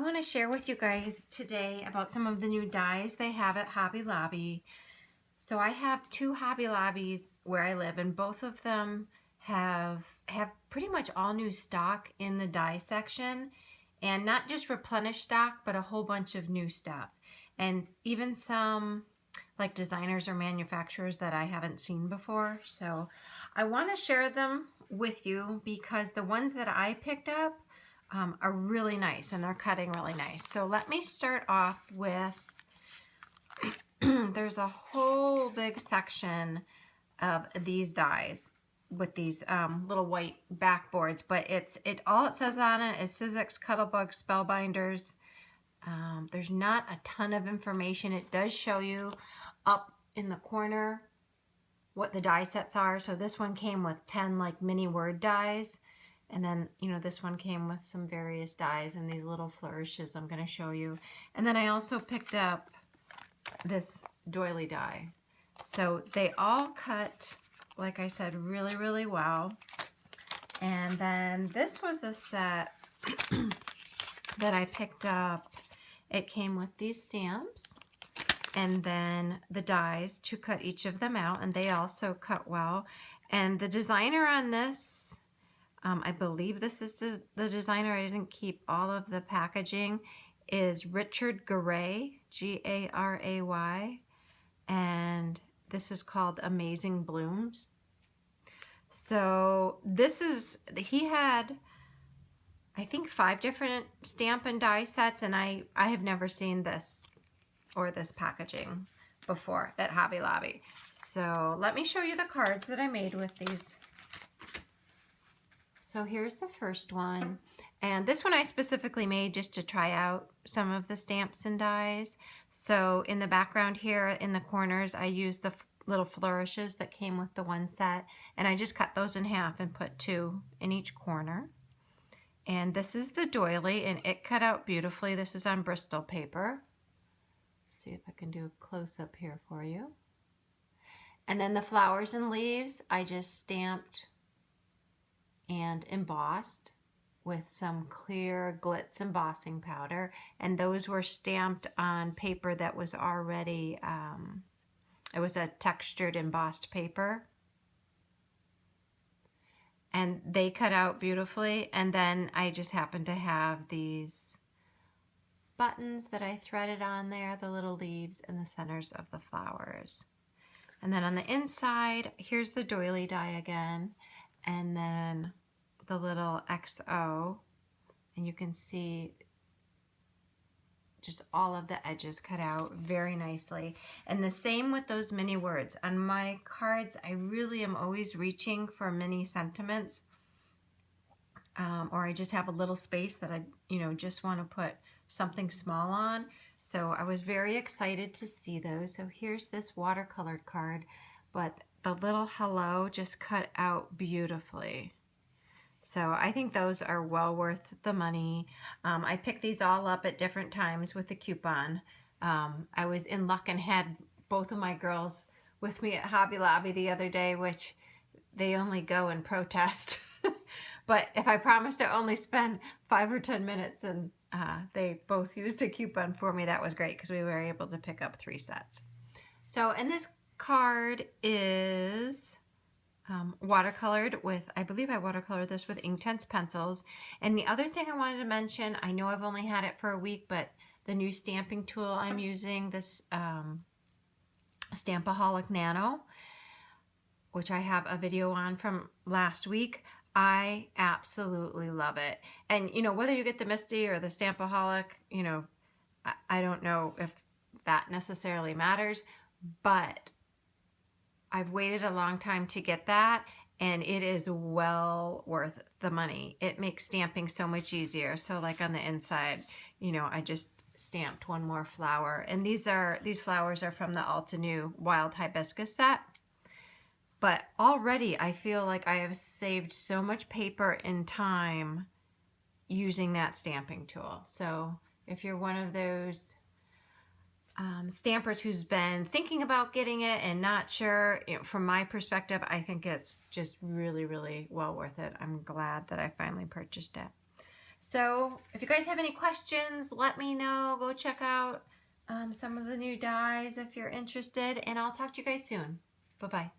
want to share with you guys today about some of the new dyes they have at Hobby Lobby. So I have two Hobby Lobbies where I live, and both of them have pretty much all new stock in the dye section, and not just replenished stock, but a whole bunch of new stuff, and even some like designers or manufacturers that I haven't seen before. So I want to share them with you because the ones that I picked up are really nice, and they're cutting really nice. So let me start off with, there's a whole big section of these dyes with these little white backboards, but all it says on it is Sizzix, Cuttlebug, Spellbinders. There's not a ton of information. It does show you up in the corner what the dye sets are. So this one came with 10 like mini word dyes. And then, this one came with some various dyes and these little flourishes I'm going to show you. And then I also picked up this doily dye. So they all cut, like I said, really, really well. And then this was a set that I picked up. It came with these stamps and then the dies to cut each of them out, and they also cut well. And the designer on this, I believe this is the designer, I didn't keep all of the packaging, is Richard Garay, G-A-R-A-Y, and this is called Amazing Blooms. So he had, I think, 5 different stamp and die sets, and I have never seen this or this packaging before at Hobby Lobby. So let me show you the cards that I made with these. So here's the first one, and this one I specifically made just to try out some of the stamps and dies. So in the background here in the corners, I used the little flourishes that came with the one set, and I just cut those in half and put 2 in each corner. And this is the doily, and it cut out beautifully. This is on Bristol paper. Let's see if I can do a close-up here for you. And then the flowers and leaves, I just stamped and embossed with some clear Glitz embossing powder, and those were stamped on paper that was already, it was a textured embossed paper, and they cut out beautifully. And then I just happened to have these buttons that I threaded on there, the little leaves and the centers of the flowers. And then on the inside, here's the doily die again, and then the little XO, and you can see just all of the edges cut out very nicely. And the same with those mini words. On my cards, I really am always reaching for mini sentiments, or I just have a little space that I just want to put something small on. So I was very excited to see those. So here's this watercolored card, but the little hello just cut out beautifully. So I think those are well worth the money. I picked these all up at different times with a coupon. I was in luck and had both of my girls with me at Hobby Lobby the other day, which they only go and protest. But if I promised to only spend 5 or 10 minutes and they both used a coupon for me, that was great because we were able to pick up 3 sets. So, and this card is watercolored with, I believe I watercolored this with Inktense pencils. And the other thing I wanted to mention, I know I've only had it for a week, but the new stamping tool I'm using, this Stampaholic Nano, which I have a video on from last week, I absolutely love it. And whether you get the Misty or the Stampaholic, I don't know if that necessarily matters, but I've waited a long time to get that, and it is well worth the money. It makes stamping so much easier. So like on the inside, I just stamped one more flower, and these flowers are from the Altenew Wild Hibiscus set. But already I feel like I have saved so much paper and time using that stamping tool. So if you're one of those stampers who's been thinking about getting it and not sure, from my perspective, I think it's just really, really well worth it. I'm glad that I finally purchased it. So if you guys have any questions, let me know. Go check out some of the new dies if you're interested, and I'll talk to you guys soon. Bye-bye.